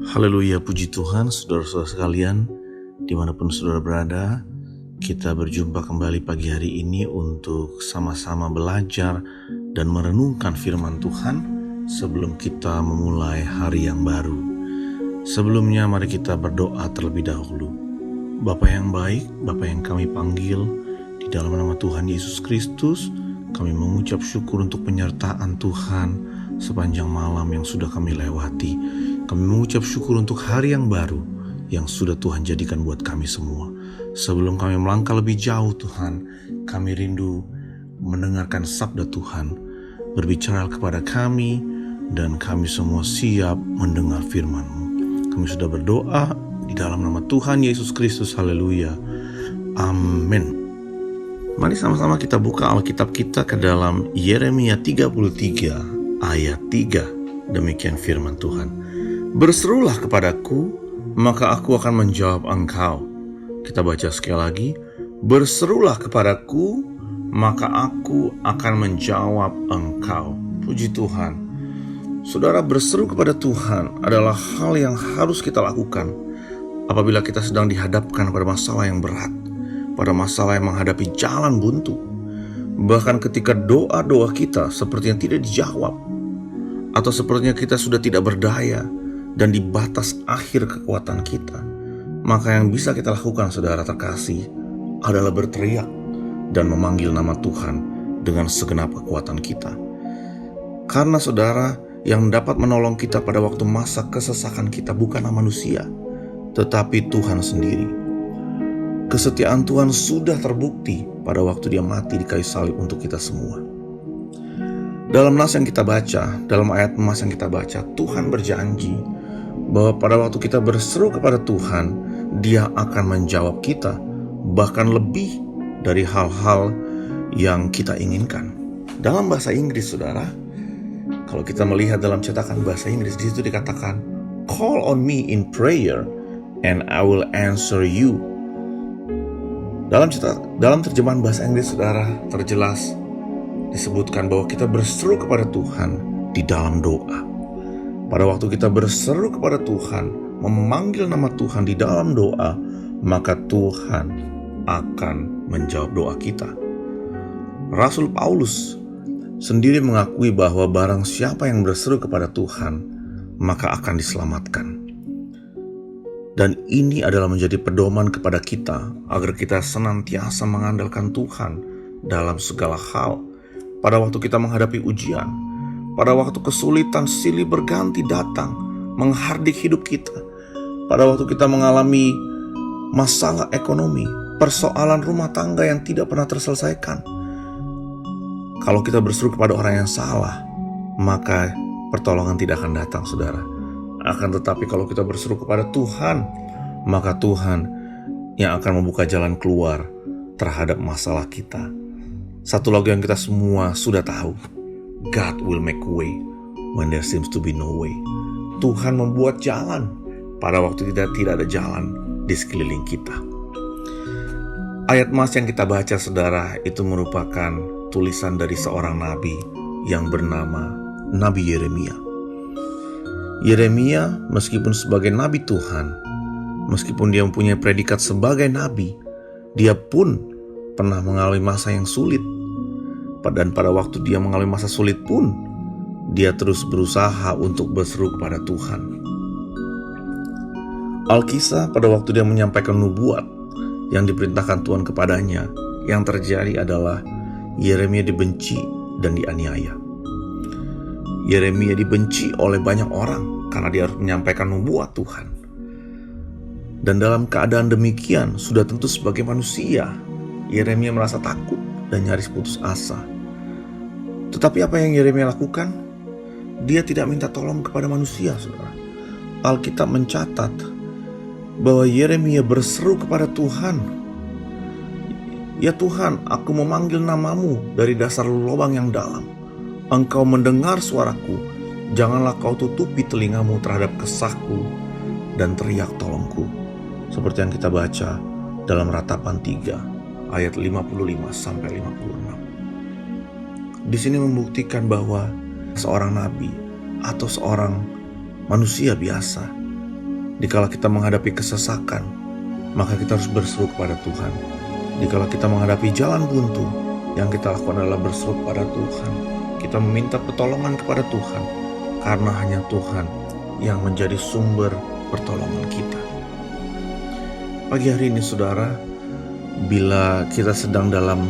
Haleluya, puji Tuhan, saudara-saudara sekalian, dimanapun saudara berada, kita berjumpa kembali pagi hari ini untuk sama-sama belajar dan merenungkan firman Tuhan sebelum kita memulai hari yang baru. Sebelumnya mari kita berdoa terlebih dahulu. Bapa yang baik, Bapa yang kami panggil, di dalam nama Tuhan Yesus Kristus, kami mengucap syukur untuk penyertaan Tuhan sepanjang malam yang sudah kami lewati. Kami mengucap syukur untuk hari yang baru yang sudah Tuhan jadikan buat kami semua. Sebelum kami melangkah lebih jauh Tuhan, kami rindu mendengarkan sabda Tuhan. Berbicara kepada kami dan kami semua siap mendengar firman-Mu. Kami sudah berdoa di dalam nama Tuhan Yesus Kristus. Haleluya. Amin. Mari sama-sama kita buka Alkitab kita ke dalam Yeremia 33 ayat 3. Demikian firman Tuhan. Berserulah kepadaku, maka aku akan menjawab engkau. Kita baca sekali lagi. Berserulah kepadaku, maka aku akan menjawab engkau. Puji Tuhan. Saudara, berseru kepada Tuhan adalah hal yang harus kita lakukan apabila kita sedang dihadapkan pada masalah yang berat, pada masalah yang menghadapi jalan buntu. Bahkan ketika doa-doa kita sepertinya tidak dijawab, atau sepertinya kita sudah tidak berdaya dan di batas akhir kekuatan kita, maka yang bisa kita lakukan, saudara terkasih, adalah berteriak dan memanggil nama Tuhan dengan segenap kekuatan kita. Karena saudara, yang dapat menolong kita pada waktu masa kesesakan kita bukanlah manusia, tetapi Tuhan sendiri. Kesetiaan Tuhan sudah terbukti pada waktu Dia mati di kayu salib untuk kita semua. Dalam nas yang kita baca, dalam ayat emas yang kita baca, Tuhan berjanji bahwa pada waktu kita berseru kepada Tuhan, Dia akan menjawab kita, bahkan lebih dari hal-hal yang kita inginkan. Dalam bahasa Inggris, saudara, kalau kita melihat dalam cetakan bahasa Inggris, di situ dikatakan, "Call on me in prayer and I will answer you." Dalam terjemahan bahasa Inggris, saudara, terjelas disebutkan bahwa kita berseru kepada Tuhan di dalam doa. Pada waktu kita berseru kepada Tuhan, memanggil nama Tuhan di dalam doa, maka Tuhan akan menjawab doa kita. Rasul Paulus sendiri mengakui bahwa barang siapa yang berseru kepada Tuhan, maka akan diselamatkan. Dan ini adalah menjadi pedoman kepada kita, agar kita senantiasa mengandalkan Tuhan dalam segala hal. Pada waktu kita menghadapi ujian, pada waktu kesulitan silih berganti datang menghardik hidup kita, pada waktu kita mengalami masalah ekonomi, persoalan rumah tangga yang tidak pernah terselesaikan, kalau kita berseru kepada orang yang salah, maka pertolongan tidak akan datang, saudara. Akan tetapi kalau kita berseru kepada Tuhan, maka Tuhan yang akan membuka jalan keluar terhadap masalah kita. Satu lagu yang kita semua sudah tahu, God will make way when there seems to be no way. Tuhan membuat jalan pada waktu tidak ada jalan di sekeliling kita. Ayat emas yang kita baca, saudara, itu merupakan tulisan dari seorang nabi yang bernama Nabi Yeremia. Yeremia, meskipun sebagai nabi Tuhan, meskipun dia mempunyai predikat sebagai nabi, dia pun pernah mengalami masa yang sulit. Dan pada waktu dia mengalami masa sulit pun, dia terus berusaha untuk berseru kepada Tuhan. Alkisah pada waktu dia menyampaikan nubuat yang diperintahkan Tuhan kepadanya, yang terjadi adalah Yeremia dibenci dan dianiaya. Yeremia dibenci oleh banyak orang karena dia harus menyampaikan nubuat Tuhan. Dan dalam keadaan demikian, sudah tentu sebagai manusia, Yeremia merasa takut dan nyaris putus asa. Tetapi apa yang Yeremia lakukan? Dia tidak minta tolong kepada manusia, saudara. Alkitab mencatat bahwa Yeremia berseru kepada Tuhan. Ya Tuhan, aku memanggil namamu dari dasar lubang yang dalam. Engkau mendengar suaraku. Janganlah kau tutupi telingamu terhadap kesahku dan teriak tolongku. Seperti yang kita baca dalam Ratapan 3 ayat 55 sampai 56. Di sini membuktikan bahwa seorang nabi atau seorang manusia biasa Dikala kita menghadapi kesesakan, maka kita harus berseru kepada Tuhan. Dikala kita menghadapi jalan buntu, yang kita lakukan adalah berseru kepada Tuhan. Kita meminta pertolongan kepada Tuhan, karena hanya Tuhan yang menjadi sumber pertolongan kita. Pagi hari ini saudara, bila kita sedang dalam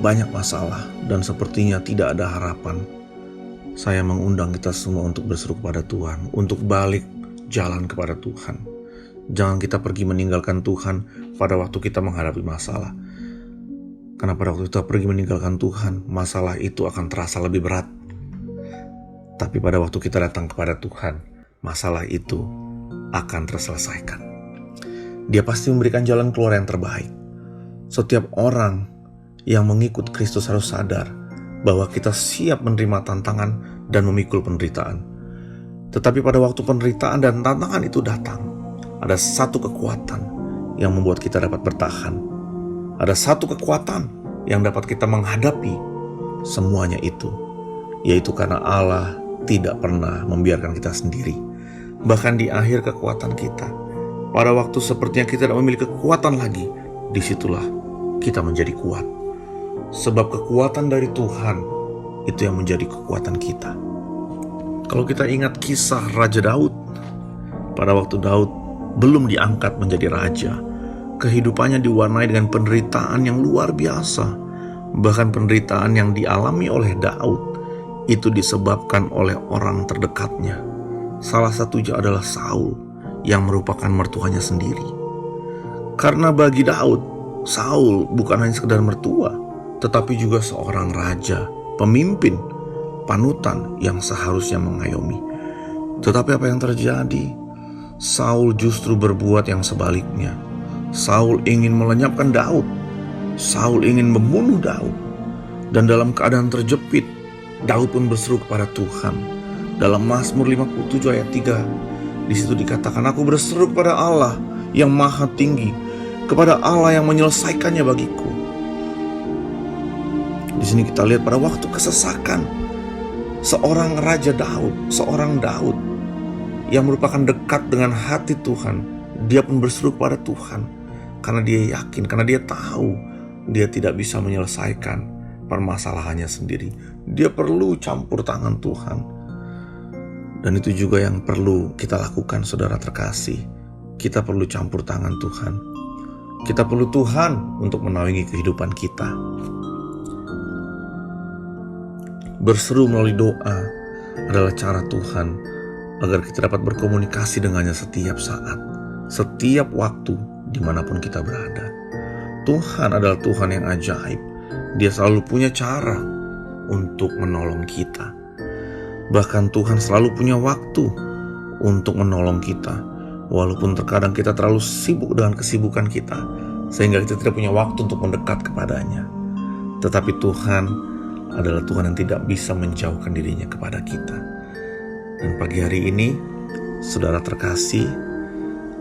banyak masalah dan sepertinya tidak ada harapan, saya mengundang kita semua untuk berseru kepada Tuhan, untuk balik jalan kepada Tuhan. Jangan kita pergi meninggalkan Tuhan pada waktu kita menghadapi masalah. Karena pada waktu kita pergi meninggalkan Tuhan, masalah itu akan terasa lebih berat. Tapi pada waktu kita datang kepada Tuhan, masalah itu akan terselesaikan. Dia pasti memberikan jalan keluar yang terbaik. Setiap orang yang mengikut Kristus harus sadar bahwa kita siap menerima tantangan dan memikul penderitaan. Tetapi pada waktu penderitaan dan tantangan itu datang, ada satu kekuatan yang membuat kita dapat bertahan. Ada satu kekuatan yang dapat kita menghadapi semuanya itu, yaitu karena Allah tidak pernah membiarkan kita sendiri. Bahkan di akhir kekuatan kita, pada waktu sepertinya kita tidak memiliki kekuatan lagi, disitulah kita menjadi kuat. Sebab kekuatan dari Tuhan itu yang menjadi kekuatan kita. Kalau kita ingat kisah Raja Daud, pada waktu Daud belum diangkat menjadi raja, kehidupannya diwarnai dengan penderitaan yang luar biasa. Bahkan penderitaan yang dialami oleh Daud itu disebabkan oleh orang terdekatnya. Salah satunya adalah Saul, yang merupakan mertuanya sendiri. Karena bagi Daud, Saul bukan hanya sekedar mertua, tetapi juga seorang raja, pemimpin, panutan yang seharusnya mengayomi. Tetapi apa yang terjadi? Saul justru berbuat yang sebaliknya. Saul ingin melenyapkan Daud. Saul ingin membunuh Daud. Dan dalam keadaan terjepit, Daud pun berseru kepada Tuhan. Dalam Mazmur 57 ayat 3, di situ dikatakan, aku berseru kepada Allah yang maha tinggi, kepada Allah yang menyelesaikannya bagiku. Di sini kita lihat pada waktu kesesakan, seorang Raja Daud, seorang Daud yang merupakan dekat dengan hati Tuhan, dia pun berseru kepada Tuhan karena dia yakin, karena dia tahu dia tidak bisa menyelesaikan permasalahannya sendiri. Dia perlu campur tangan Tuhan. Dan itu juga yang perlu kita lakukan, saudara terkasih. Kita perlu campur tangan Tuhan. Kita perlu Tuhan untuk menaungi kehidupan kita. Berseru melalui doa adalah cara Tuhan agar kita dapat berkomunikasi dengannya setiap saat, setiap waktu, dimanapun kita berada. Tuhan adalah Tuhan yang ajaib. Dia selalu punya cara untuk menolong kita. Bahkan Tuhan selalu punya waktu untuk menolong kita. Walaupun terkadang kita terlalu sibuk dengan kesibukan kita, sehingga kita tidak punya waktu untuk mendekat kepadanya. Tetapi Tuhan adalah Tuhan yang tidak bisa menjauhkan dirinya kepada kita. Dan pagi hari ini, saudara terkasih,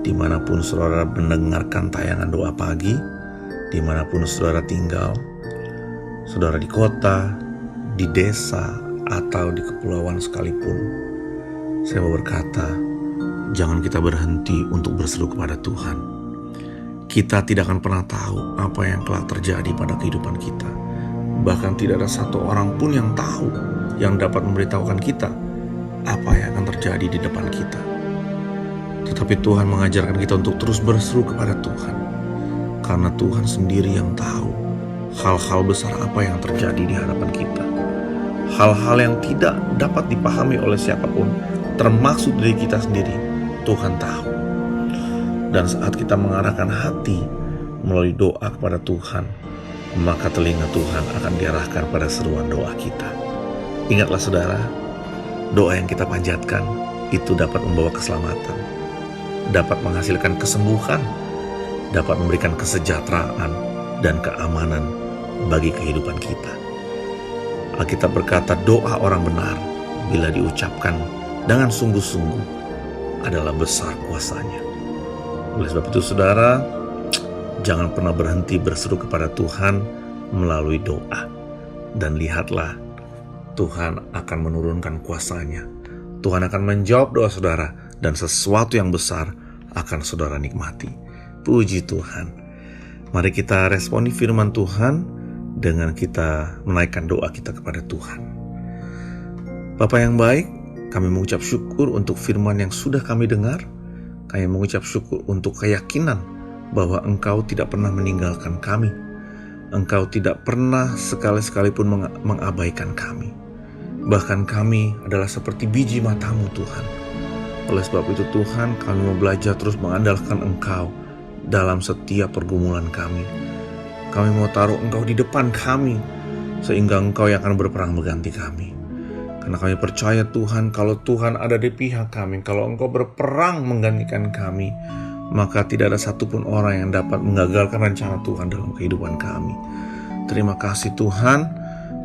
dimanapun saudara mendengarkan tayangan doa pagi, dimanapun saudara tinggal, saudara di kota, di desa, atau di kepulauan sekalipun, saya mau berkata, jangan kita berhenti untuk berseru kepada Tuhan. Kita tidak akan pernah tahu apa yang telah terjadi pada kehidupan kita. Bahkan tidak ada satu orang pun yang tahu, yang dapat memberitahukan kita apa yang akan terjadi di depan kita. Tetapi Tuhan mengajarkan kita untuk terus berseru kepada Tuhan, karena Tuhan sendiri yang tahu hal-hal besar apa yang terjadi di hadapan kita. Hal-hal yang tidak dapat dipahami oleh siapapun, termasuk diri kita sendiri, Tuhan tahu. Dan saat kita mengarahkan hati melalui doa kepada Tuhan, maka telinga Tuhan akan diarahkan pada seruan doa kita. Ingatlah saudara, doa yang kita panjatkan itu dapat membawa keselamatan, dapat menghasilkan kesembuhan, dapat memberikan kesejahteraan dan keamanan bagi kehidupan kita. Alkitab berkata, doa orang benar bila diucapkan dengan sungguh-sungguh adalah besar kuasanya. Oleh sebab itu saudara, jangan pernah berhenti berseru kepada Tuhan melalui doa. Dan lihatlah, Tuhan akan menurunkan kuasanya. Tuhan akan menjawab doa saudara dan sesuatu yang besar akan saudara nikmati. Puji Tuhan. Mari kita responi firman Tuhan dengan kita menaikkan doa kita kepada Tuhan. Bapa yang baik, kami mengucap syukur untuk firman yang sudah kami dengar. Kami mengucap syukur untuk keyakinan bahwa Engkau tidak pernah meninggalkan kami. Engkau tidak pernah sekali-sekalipun mengabaikan kami. Bahkan kami adalah seperti biji mata-Mu Tuhan. Oleh sebab itu Tuhan, kami mau belajar terus mengandalkan Engkau dalam setiap pergumulan kami. Kami mau taruh Engkau di depan kami, sehingga Engkau yang akan berperang mengganti kami. Karena kami percaya Tuhan, kalau Tuhan ada di pihak kami, kalau Engkau berperang menggantikan kami, maka tidak ada satupun orang yang dapat menggagalkan rencana Tuhan dalam kehidupan kami. Terima kasih Tuhan,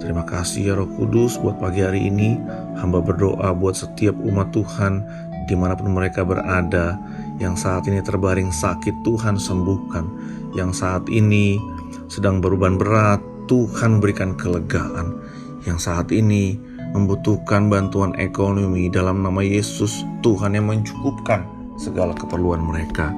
terima kasih ya Roh Kudus buat pagi hari ini. Hamba berdoa buat setiap umat Tuhan dimanapun mereka berada, yang saat ini terbaring sakit, Tuhan sembuhkan. Yang saat ini sedang beruban berat, Tuhan berikan kelegaan. Yang saat ini membutuhkan bantuan ekonomi, dalam nama Yesus, Tuhan yang mencukupkan segala keperluan mereka.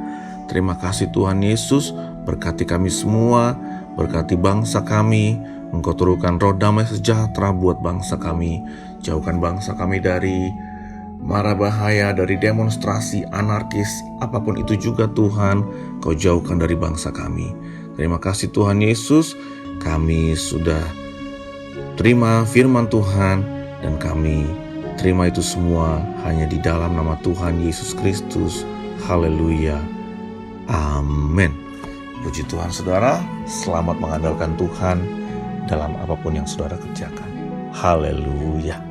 Terima kasih Tuhan Yesus, berkati kami semua, berkati bangsa kami. Engkau turunkan roh damai sejahtera buat bangsa kami. Jauhkan bangsa kami dari mara bahaya, dari demonstrasi anarkis, apapun itu juga Tuhan, Kau jauhkan dari bangsa kami. Terima kasih Tuhan Yesus, kami sudah terima firman Tuhan, dan kami terima itu semua hanya di dalam nama Tuhan Yesus Kristus. Haleluya. Amin. Puji Tuhan saudara, selamat mengandalkan Tuhan dalam apapun yang saudara kerjakan. Haleluya.